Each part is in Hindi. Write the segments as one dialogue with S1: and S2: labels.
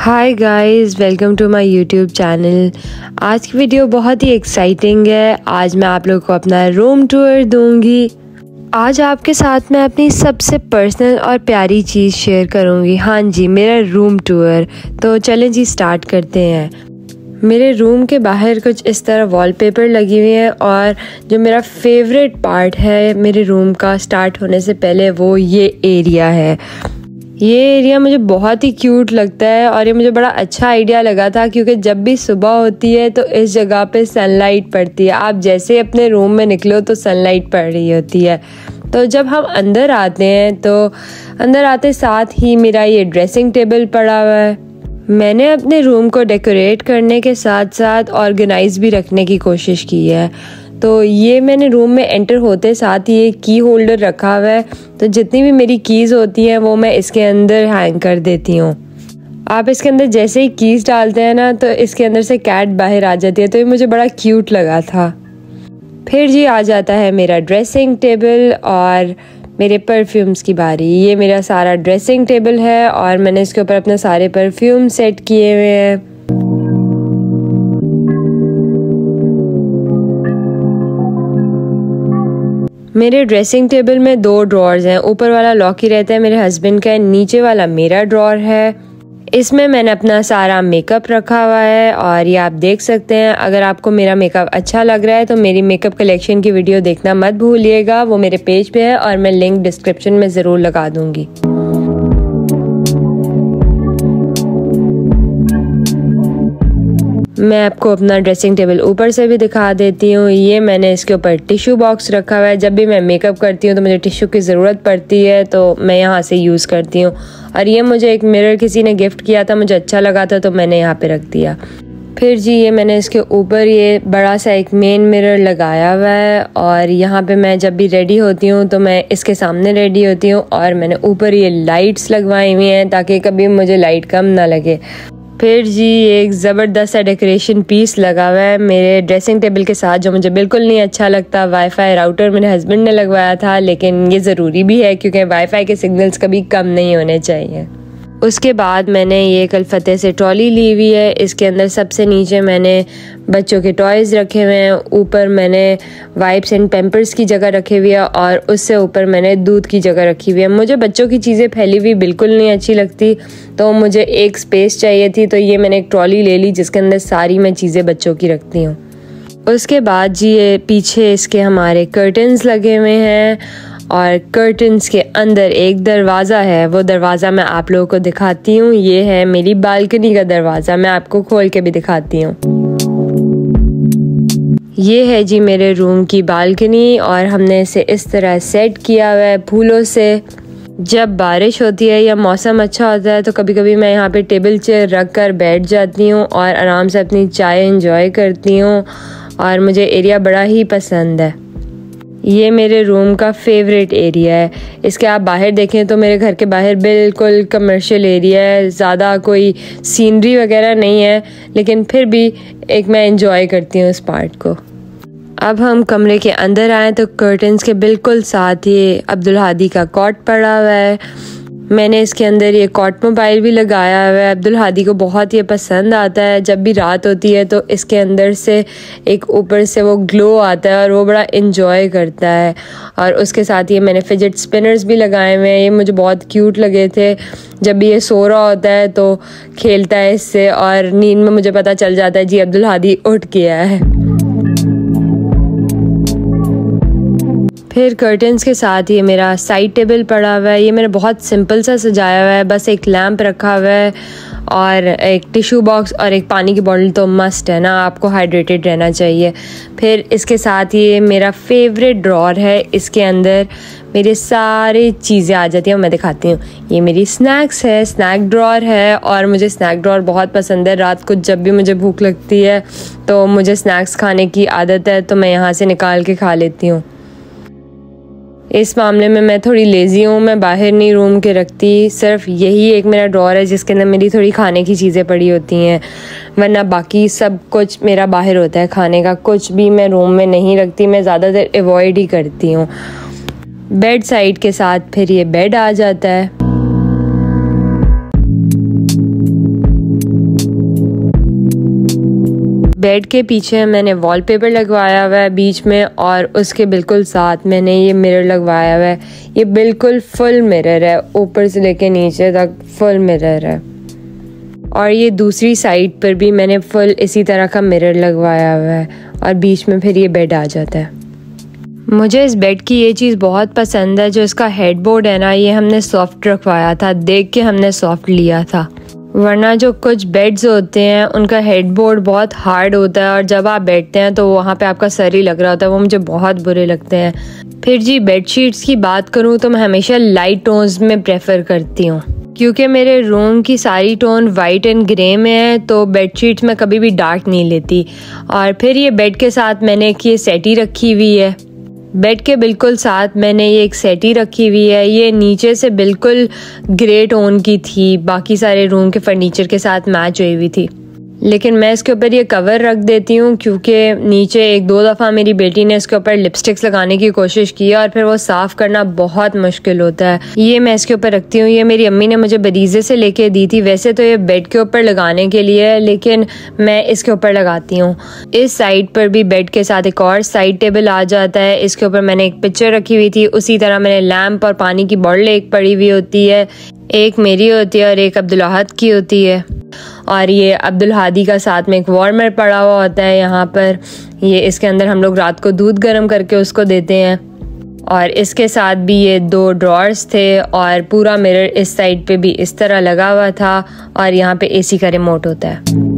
S1: Hi guys, welcome to my YouTube channel. आज की वीडियो बहुत ही एक्साइटिंग है। आज मैं आप लोगों को अपना रूम टूर दूंगी। आज आपके साथ मैं अपनी सबसे पर्सनल और प्यारी चीज़ शेयर करूंगी। हाँ जी, मेरा रूम टूर। तो चलें जी, स्टार्ट करते हैं। मेरे रूम के बाहर कुछ इस तरह वॉलपेपर लगी हुई है और जो मेरा फेवरेट पार्ट है मेरे रूम का स्टार्ट होने से पहले वो ये एरिया है। ये एरिया मुझे बहुत ही क्यूट लगता है और ये मुझे बड़ा अच्छा आइडिया लगा था क्योंकि जब भी सुबह होती है तो इस जगह पे सनलाइट पड़ती है। आप जैसे अपने रूम में निकलो तो सनलाइट पड़ रही होती है। तो जब हम अंदर आते हैं तो अंदर आते साथ ही मेरा ये ड्रेसिंग टेबल पड़ा हुआ है। मैंने अपने रूम को डेकोरेट करने के साथ साथ ऑर्गेनाइज भी रखने की कोशिश की है। तो ये मैंने रूम में एंटर होते साथ ही एक की होल्डर रखा हुआ है। तो जितनी भी मेरी कीज़ होती हैं वो मैं इसके अंदर हैंग कर देती हूँ। आप इसके अंदर जैसे ही कीज़ डालते हैं ना तो इसके अंदर से कैट बाहर आ जाती है। तो ये मुझे बड़ा क्यूट लगा था। फिर जी आ जाता है मेरा ड्रेसिंग टेबल और मेरे परफ्यूम्स की बारी। ये मेरा सारा ड्रेसिंग टेबल है और मैंने इसके ऊपर अपने सारे परफ्यूम सेट किए हुए हैं। मेरे ड्रेसिंग टेबल में 2 ड्रॉर्स हैं। ऊपर वाला लॉक ही रहता है मेरे हस्बैंड का, नीचे वाला मेरा ड्रॉर है। इसमें मैंने अपना सारा मेकअप रखा हुआ है और ये आप देख सकते हैं। अगर आपको मेरा मेकअप अच्छा लग रहा है तो मेरी मेकअप कलेक्शन की वीडियो देखना मत भूलिएगा। वो मेरे पेज पे है और मैं लिंक डिस्क्रिप्शन में ज़रूर लगा दूंगी। मैं आपको अपना ड्रेसिंग टेबल ऊपर से भी दिखा देती हूँ। ये मैंने इसके ऊपर टिश्यू बॉक्स रखा हुआ है। जब भी मैं मेकअप करती हूँ तो मुझे टिश्यू की ज़रूरत पड़ती है तो मैं यहाँ से यूज़ करती हूँ। और ये मुझे एक मिरर किसी ने गिफ्ट किया था, मुझे अच्छा लगा था तो मैंने यहाँ पे रख दिया। फिर जी ये मैंने इसके ऊपर ये बड़ा सा एक मेन मिरर लगाया हुआ है और यहाँ पे मैं जब भी रेडी होती हूँ तो मैं इसके सामने रेडी होती हूँ। और मैंने ऊपर ये लाइट्स लगवाई हुई हैं ताकि कभी मुझे लाइट कम ना लगे। फिर जी एक ज़बरदस्त सा डेकोरेशन पीस लगा हुआ है मेरे ड्रेसिंग टेबल के साथ जो मुझे बिल्कुल नहीं अच्छा लगता। वाईफाई राउटर मेरे हस्बैंड ने लगवाया था, लेकिन ये ज़रूरी भी है क्योंकि वाईफाई के सिग्नल्स कभी कम नहीं होने चाहिए। उसके बाद मैंने ये कलफते से ट्रॉली ली हुई है। इसके अंदर सबसे नीचे मैंने बच्चों के टॉयज़ रखे हुए हैं। ऊपर मैंने वाइप्स एंड पैम्पर्स की जगह रखी हुई है और उससे ऊपर मैंने दूध की जगह रखी हुई है। मुझे बच्चों की चीज़ें फैली हुई बिल्कुल नहीं अच्छी लगती, तो मुझे एक स्पेस चाहिए थी। तो ये मैंने एक ट्रॉली ले ली जिसके अंदर सारी मैं चीज़ें बच्चों की रखती हूँ। उसके बाद जी ये पीछे इसके हमारे कर्टन्स लगे हुए हैं और कर्टन्स के अंदर एक दरवाज़ा है। वो दरवाज़ा मैं आप लोगों को दिखाती हूँ। ये है मेरी बालकनी का दरवाज़ा, मैं आपको खोल के भी दिखाती हूँ। ये है जी मेरे रूम की बालकनी और हमने इसे इस तरह सेट किया हुआ है फूलों से। जब बारिश होती है या मौसम अच्छा होता है तो कभी कभी मैं यहाँ पे टेबल चेयर रख कर बैठ जाती हूँ और आराम से अपनी चाय एंजॉय करती हूँ और मुझे एरिया बड़ा ही पसंद है। ये मेरे रूम का फेवरेट एरिया है। इसके आप बाहर देखें तो मेरे घर के बाहर बिल्कुल कमर्शियल एरिया है, ज़्यादा कोई सीनरी वगैरह नहीं है, लेकिन फिर भी एक मैं एंजॉय करती हूँ इस पार्ट को। अब हम कमरे के अंदर आए तो कर्टन्स के बिल्कुल साथ ये अब्दुल हादी का कॉट पड़ा हुआ है। मैंने इसके अंदर ये कॉट मोबाइल भी लगाया हुआ है। अब्दुल हादी को बहुत ये पसंद आता है। जब भी रात होती है तो इसके अंदर से एक ऊपर से वो ग्लो आता है और वो बड़ा इन्जॉय करता है। और उसके साथ ये मैंने फिजेट स्पिनर्स भी लगाए हुए हैं। ये मुझे बहुत क्यूट लगे थे। जब भी ये सो रहा होता है तो खेलता है इससे और नींद में मुझे पता चल जाता है जी अब्दुल हादी उठ गया है। फिर कर्टन्स के साथ ये मेरा साइड टेबल पड़ा हुआ है। ये मैंने बहुत सिंपल सा सजाया हुआ है, बस एक लैंप रखा हुआ है और एक टिश्यू बॉक्स और एक पानी की बोतल तो मस्ट है ना, आपको हाइड्रेटेड रहना चाहिए। फिर इसके साथ ये मेरा फेवरेट ड्रॉर है। इसके अंदर मेरी सारी चीज़ें आ जाती हैं, मैं दिखाती हूँ। ये मेरी स्नैक्स है, स्नैक ड्रॉर है और मुझे स्नैक ड्रॉर बहुत पसंद है। रात को जब भी मुझे भूख लगती है तो मुझे स्नैक्स खाने की आदत है तो मैं यहाँ से निकाल के खा लेती हूँ। इस मामले में मैं थोड़ी लेज़ी हूँ, मैं बाहर नहीं रूम के रखती। सिर्फ यही एक मेरा ड्रॉर है जिसके अंदर मेरी थोड़ी खाने की चीज़ें पड़ी होती हैं, वरना बाकी सब कुछ मेरा बाहर होता है। खाने का कुछ भी मैं रूम में नहीं रखती, मैं ज़्यादातर अवॉइड ही करती हूँ। बेड साइड के साथ फिर ये बेड आ जाता है। बेड के पीछे मैंने वॉलपेपर लगवाया हुआ है बीच में, और उसके बिल्कुल साथ मैंने ये मिरर लगवाया हुआ है। ये बिल्कुल फुल मिरर है, ऊपर से लेके नीचे तक फुल मिरर है। और ये दूसरी साइड पर भी मैंने फुल इसी तरह का मिरर लगवाया हुआ है, और बीच में फिर ये बेड आ जाता है। मुझे इस बेड की ये चीज़ बहुत पसंद है, जो इसका हेडबोर्ड है ना, ये हमने सॉफ्ट रखवाया था, देख के हमने सॉफ्ट लिया था। वरना जो कुछ बेड्स होते हैं उनका हेडबोर्ड बहुत हार्ड होता है, और जब आप बैठते हैं तो वहाँ पे आपका सर ही लग रहा होता है, वो मुझे बहुत बुरे लगते हैं। फिर जी बेडशीट्स की बात करूँ तो मैं हमेशा लाइट टोन्स में प्रेफर करती हूँ, क्योंकि मेरे रूम की सारी टोन वाइट एंड ग्रे में है, तो बेडशीट्स में कभी भी डार्क नहीं लेती। और फिर ये बेड के साथ मैंने एक ये सेटी रखी हुई है। बेड के बिल्कुल साथ मैंने ये एक सेटी रखी हुई है। ये नीचे से बिल्कुल ग्रे टोन की थी, बाकी सारे रूम के फर्नीचर के साथ मैच हुई हुई थी, लेकिन मैं इसके ऊपर ये कवर रख देती हूँ, क्योंकि नीचे एक दो दफ़ा मेरी बेटी ने इसके ऊपर लिपस्टिक्स लगाने की कोशिश की और फिर वो साफ़ करना बहुत मुश्किल होता है। ये मैं इसके ऊपर रखती हूँ। ये मेरी अम्मी ने मुझे बरीज़े से लेके दी थी। वैसे तो ये बेड के ऊपर लगाने के लिए है, लेकिन मैं इसके ऊपर लगाती हूँ। इस साइड पर भी बेड के साथ एक और साइड टेबल आ जाता है। इसके ऊपर मैंने एक पिक्चर रखी हुई थी। उसी तरह मैंने लैम्प और पानी की बॉटल एक पड़ी हुई होती है, एक मेरी होती है और एक अब्दुल अहद की होती है। और ये अब्दुल हादी का साथ में एक वार्मर पड़ा हुआ होता है यहाँ पर। ये इसके अंदर हम लोग रात को दूध गर्म करके उसको देते हैं। और इसके साथ भी ये 2 ड्रॉर्स थे, और पूरा मिरर इस साइड पे भी इस तरह लगा हुआ था, और यहाँ पे एसी का रिमोट होता है।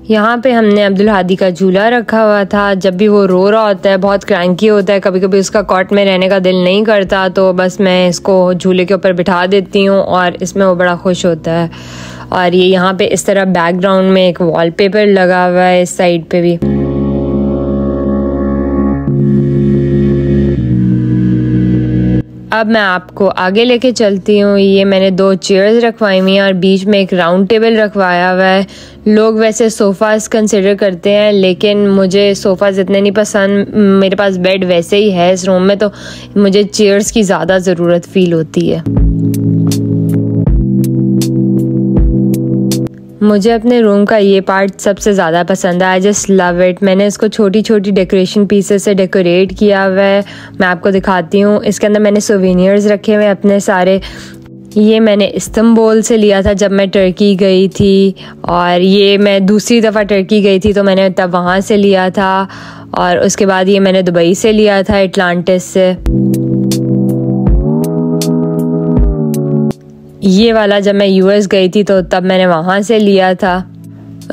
S1: यहाँ पे हमने अब्दुल हादी का झूला रखा हुआ था। जब भी वो रो रहा होता है, बहुत क्रैंकी होता है, कभी कभी उसका कॉट में रहने का दिल नहीं करता, तो बस मैं इसको झूले के ऊपर बिठा देती हूँ और इसमें वो बड़ा खुश होता है। और ये यहाँ पे इस तरह बैकग्राउंड में एक वॉलपेपर लगा हुआ है इस साइड पे भी। अब मैं आपको आगे लेके चलती हूँ। ये मैंने 2 चेयर्स रखवाई हुई हैं और बीच में एक राउंड टेबल रखवाया हुआ है। लोग वैसे सोफ़ास कंसिडर करते हैं, लेकिन मुझे सोफ़ास इतने नहीं पसंद। मेरे पास बेड वैसे ही है इस रूम में, तो मुझे चेयर्स की ज़्यादा ज़रूरत फ़ील होती है। मुझे अपने रूम का ये पार्ट सबसे ज़्यादा पसंद है। I just love it. मैंने इसको छोटी छोटी डेकोरेशन पीसेस से डेकोरेट किया हुआ है। मैं आपको दिखाती हूँ। इसके अंदर मैंने सोवेनियर्स रखे हुए अपने सारे। ये मैंने इस्तांबुल से लिया था जब मैं टर्की गई थी, और ये मैं दूसरी दफ़ा टर्की गई थी तो मैंने तब वहाँ से लिया था। और उसके बाद ये मैंने दुबई से लिया था, एटलांटिस से। ये वाला जब मैं यूएस गई थी तो तब मैंने वहाँ से लिया था।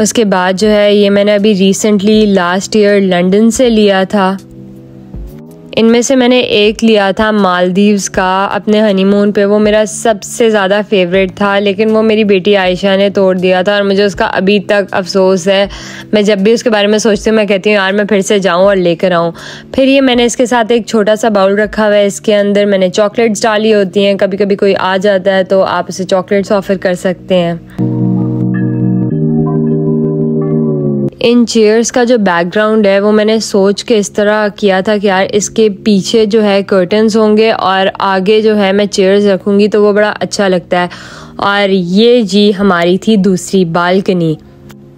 S1: उसके बाद जो है ये मैंने अभी रिसेंटली लास्ट ईयर लंदन से लिया था। इनमें से मैंने एक लिया था मालदीव्स का अपने हनीमून पे। वो मेरा सबसे ज़्यादा फेवरेट था, लेकिन वो मेरी बेटी आयशा ने तोड़ दिया था और मुझे उसका अभी तक अफसोस है। मैं जब भी उसके बारे में सोचती हूँ मैं कहती हूँ यार मैं फिर से जाऊँ और लेकर आऊँ। फिर ये मैंने इसके साथ एक छोटा सा बाउल रखा हुआ है। इसके अंदर मैंने चॉकलेट्स डाली होती हैं। कभी कभी कोई आ जाता है तो आप उसे चॉकलेट्स ऑफर कर सकते हैं। इन चेयर्स का जो बैकग्राउंड है वो मैंने सोच के इस तरह किया था कि यार इसके पीछे जो है कर्टन्स होंगे और आगे जो है मैं चेयर्स रखूँगी तो वो बड़ा अच्छा लगता है। और ये जी हमारी थी दूसरी बालकनी,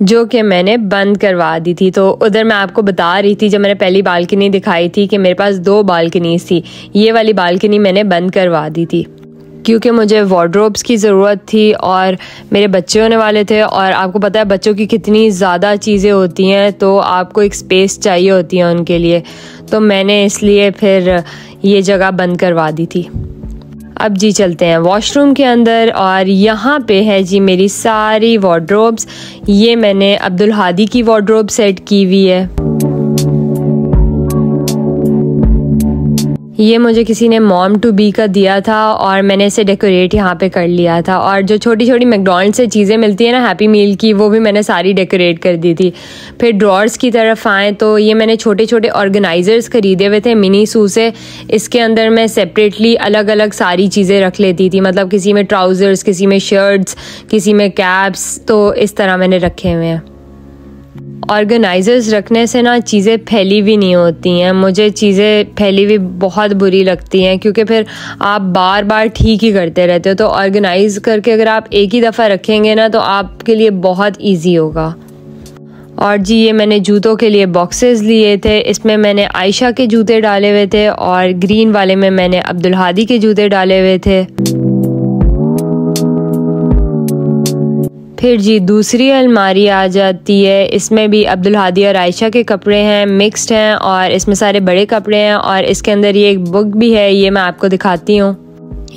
S1: जो कि मैंने बंद करवा दी थी। तो उधर मैं आपको बता रही थी जब मैंने पहली बालकनी दिखाई थी कि मेरे पास 2 बालकनीज थी। ये वाली बालकनी मैंने बंद करवा दी थी क्योंकि मुझे वार्डरोब्स की ज़रूरत थी और मेरे बच्चे होने वाले थे। और आपको पता है बच्चों की कितनी ज़्यादा चीज़ें होती हैं, तो आपको एक स्पेस चाहिए होती है उनके लिए। तो मैंने इसलिए फिर ये जगह बंद करवा दी थी। अब जी चलते हैं वॉशरूम के अंदर, और यहाँ पे है जी मेरी सारी वार्डरोब्स। ये मैंने अब्दुल हादी की वार्डरोब सेट की हुई है। ये मुझे किसी ने मॉम टू बी का दिया था और मैंने इसे डेकोरेट यहाँ पे कर लिया था। और जो छोटी छोटी मैकडॉनल्ड से चीज़ें मिलती है ना हैप्पी मील की, वो भी मैंने सारी डेकोरेट कर दी थी। फिर ड्रॉर्स की तरफ आएँ तो ये मैंने छोटे छोटे ऑर्गेनाइजर्स खरीदे हुए थे मिनी सू से। इसके अंदर मैं सेपरेटली अलग अलग सारी चीज़ें रख लेती थी, मतलब किसी में ट्राउज़र्स, किसी में शर्ट्स, किसी में कैप्स, तो इस तरह मैंने रखे हुए हैं। ऑर्गेनाइजर्स रखने से ना चीज़ें फैली भी नहीं होती हैं। मुझे चीज़ें फैली हुई बहुत बुरी लगती हैं, क्योंकि फिर आप बार बार ठीक ही करते रहते हो। तो ऑर्गेनाइज करके अगर आप एक ही दफ़ा रखेंगे ना तो आपके लिए बहुत इजी होगा। और जी ये मैंने जूतों के लिए बॉक्सेस लिए थे। इसमें मैंने आयशा के जूते डाले हुए थे और ग्रीन वाले में मैंने अब्दुल हादी के जूते डाले हुए थे। फिर जी दूसरी अलमारी आ जाती है। इसमें भी अब्दुल हादी और आयशा के कपड़े हैं, मिक्स्ड हैं, और इसमें सारे बड़े कपड़े हैं। और इसके अंदर ये एक बुक भी है, ये मैं आपको दिखाती हूँ।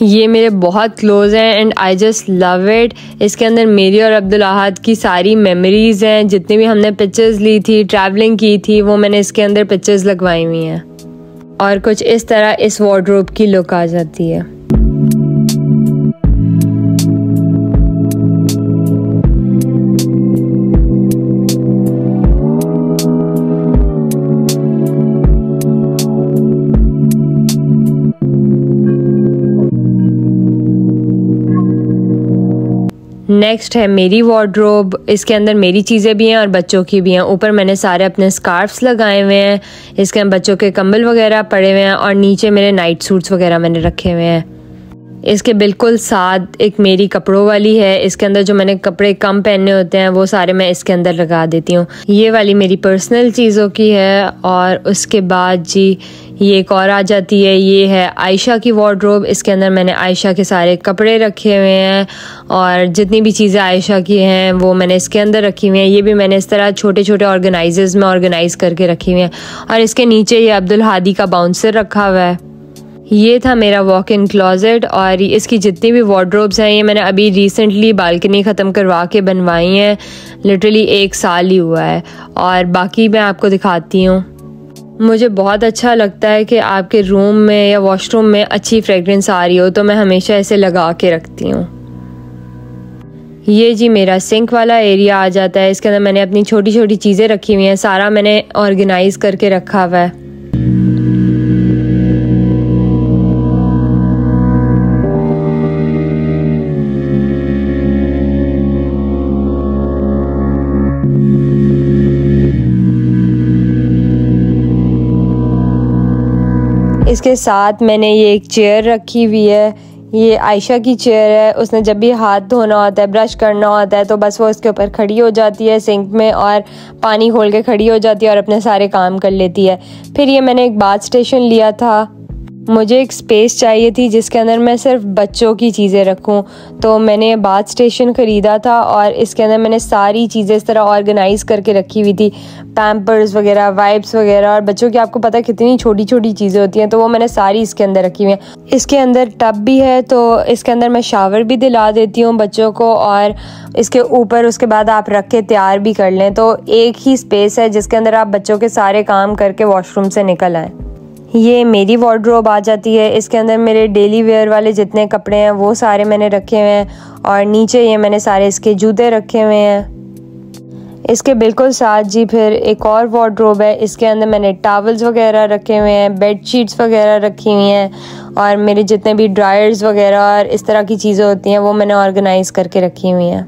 S1: ये मेरे बहुत क्लोज हैं and I just love it. इसके अंदर मेरी और अब्दुल अहद की सारी मेमोरीज हैं। जितनी भी हमने पिक्चर्स ली थी, ट्रैवलिंग की थी, वो मैंने इसके अंदर पिक्चर्स लगवाई हुई हैं। और कुछ इस तरह इस वार्डरोब की लुक आ जाती है। नेक्स्ट है मेरी वार्डरोब। इसके अंदर मेरी चीज़ें भी हैं और बच्चों की भी हैं। ऊपर मैंने सारे अपने स्कार्फ्स लगाए हुए हैं। इसके अंदर बच्चों के कंबल वगैरह पड़े हुए हैं और नीचे मेरे नाइट सूट्स वगैरह मैंने रखे हुए हैं। इसके बिल्कुल साथ एक मेरी कपड़ों वाली है। इसके अंदर जो मैंने कपड़े कम पहनने होते हैं वो सारे मैं इसके अंदर लगा देती हूँ। ये वाली मेरी पर्सनल चीज़ों की है। और उसके बाद जी ये एक और आ जाती है, ये है आयशा की वार्डरोब। इसके अंदर मैंने आयशा के सारे कपड़े रखे हुए हैं और जितनी भी चीज़ें आयशा की हैं वो मैंने इसके अंदर रखी हुई हैं। ये भी मैंने इस तरह छोटे छोटे ऑर्गेनाइजर्स में ऑर्गेनाइज करके रखी हुई हैं। और इसके नीचे ये अब्दुल हादी का बाउंसर रखा हुआ है। ये था मेरा वॉक इन क्लोजेट। और इसकी जितनी भी वार्डरोब्स हैं ये मैंने अभी रिसेंटली बालकनी ख़त्म करवा के बनवाई हैं। लिटरली 1 साल ही हुआ है। और बाकी मैं आपको दिखाती हूँ। मुझे बहुत अच्छा लगता है कि आपके रूम में या वॉशरूम में अच्छी फ्रेगरेंस आ रही हो, तो मैं हमेशा इसे लगा के रखती हूँ। ये जी मेरा सिंक वाला एरिया आ जाता है। इसके अंदर मैंने अपनी छोटी छोटी चीज़ें रखी हुई हैं। सारा मैंने ऑर्गेनाइज करके रखा हुआ है। इसके साथ मैंने ये एक चेयर रखी हुई है। ये आयशा की चेयर है। उसने जब भी हाथ धोना होता है, ब्रश करना होता है, तो बस वो इसके ऊपर खड़ी हो जाती है सिंक में और पानी खोल के खड़ी हो जाती है और अपने सारे काम कर लेती है। फिर ये मैंने एक बाथ स्टेशन लिया था। मुझे एक स्पेस चाहिए थी जिसके अंदर मैं सिर्फ बच्चों की चीज़ें रखूं, तो मैंने बाथ स्टेशन ख़रीदा था और इसके अंदर मैंने सारी चीज़ें इस तरह ऑर्गेनाइज़ करके रखी हुई थी। पैम्पर्स वगैरह, वाइप्स वगैरह, और बच्चों की आपको पता है कितनी छोटी छोटी चीज़ें होती हैं, तो वो मैंने सारी इसके अंदर रखी हुई हैं। इसके अंदर टब भी है, तो इसके अंदर मैं शावर भी दिला देती हूँ बच्चों को। और इसके ऊपर उसके बाद आप रख के तैयार भी कर लें, तो एक ही स्पेस है जिसके अंदर आप बच्चों के सारे काम करके वॉशरूम से निकल आएँ। ये मेरी वार्डरोब आ जाती है। इसके अंदर मेरे डेली वेयर वाले जितने कपड़े हैं वो सारे मैंने रखे हुए हैं। और नीचे ये मैंने सारे इसके जूते रखे हुए हैं। इसके बिल्कुल साथ जी फिर एक और वार्डरोब है। इसके अंदर मैंने टॉवल्स वगैरह रखे हुए हैं, बेड शीट्स वगैरह रखी हुई हैं, और मेरे जितने भी ड्रायर्स वगैरह और इस तरह की चीज़ें होती हैं वो मैंने ऑर्गेनाइज़ करके रखी हुई हैं।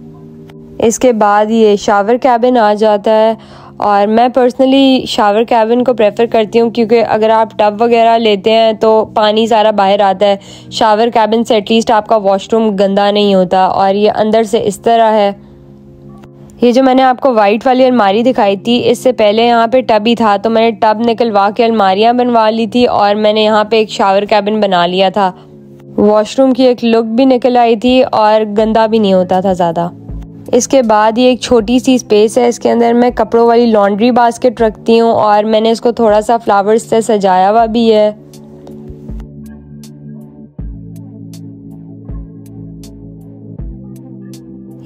S1: इसके बाद ये शावर कैबिन आ जाता है। और मैं पर्सनली शावर कैबिन को प्रेफर करती हूँ, क्योंकि अगर आप टब वगैरह लेते हैं तो पानी सारा बाहर आता है। शावर कैबिन से एटलीस्ट आपका वॉशरूम गंदा नहीं होता। और ये अंदर से इस तरह है। ये जो मैंने आपको वाइट वाली अलमारी दिखाई थी, इससे पहले यहाँ पे टब ही था, तो मैंने टब निकलवा के अलमारियाँ बनवा ली थी और मैंने यहाँ पे एक शावर कैबिन बना लिया था। वॉशरूम की एक लुक भी निकल आई थी और गंदा भी नहीं होता था ज़्यादा। इसके बाद ये एक छोटी सी स्पेस है। इसके अंदर मैं कपड़ों वाली लॉन्ड्री बास्केट रखती हूँ और मैंने इसको थोड़ा सा फ्लावर्स से सजाया हुआ भी है।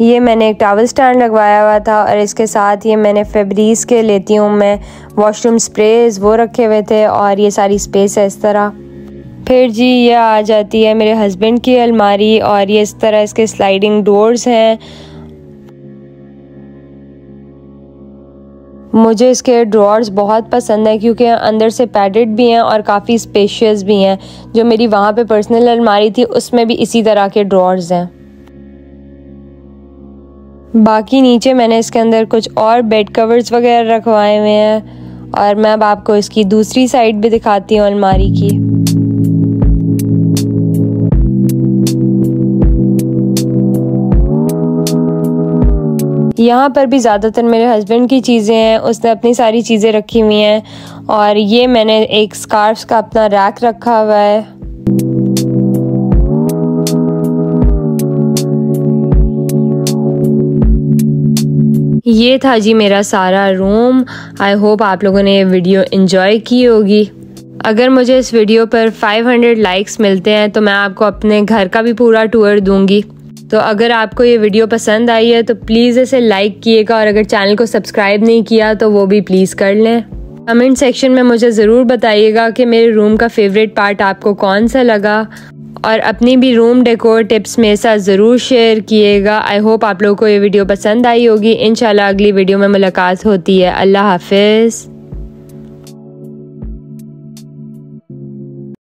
S1: ये मैंने एक टॉवल स्टैंड लगवाया हुआ था और इसके साथ ये मैंने फेब्रीज के लेती हूँ मैं वॉशरूम स्प्रेज, वो रखे हुए थे। और ये सारी स्पेस है इस तरह। फिर जी ये आ जाती है मेरे हस्बैंड की अलमारी और ये इस तरह इसके स्लाइडिंग डोर्स हैं। मुझे इसके ड्रॉर्स बहुत पसंद है क्योंकि अंदर से पैडेड भी हैं और काफ़ी स्पेशियस भी हैं। जो मेरी वहाँ पे पर्सनल अलमारी थी उसमें भी इसी तरह के ड्रॉर्स हैं। बाकी नीचे मैंने इसके अंदर कुछ और बेड कवर्स वगैरह रखवाए हुए हैं और मैं अब आपको इसकी दूसरी साइड भी दिखाती हूँ अलमारी की। यहाँ पर भी ज़्यादातर मेरे हस्बैंड की चीज़ें हैं, उसने अपनी सारी चीज़ें रखी हुई हैं और ये मैंने एक स्कार्फ का अपना रैक रखा हुआ है। ये था जी मेरा सारा रूम। आई होप आप लोगों ने ये वीडियो एंजॉय की होगी। अगर मुझे इस वीडियो पर 500 लाइक्स मिलते हैं तो मैं आपको अपने घर का भी पूरा टूर दूंगी। तो अगर आपको ये वीडियो पसंद आई है तो प्लीज़ इसे लाइक कीजिएगा और अगर चैनल को सब्सक्राइब नहीं किया तो वो भी प्लीज़ कर लें। कमेंट सेक्शन में मुझे ज़रूर बताइएगा कि मेरे रूम का फेवरेट पार्ट आपको कौन सा लगा और अपनी भी रूम डेकोर टिप्स मेरे साथ ज़रूर शेयर किएगा। आई होप आप लोगों को ये वीडियो पसंद आई होगी। इंशाल्लाह अगली वीडियो में मुलाकात होती है। अल्लाह हाफिज़।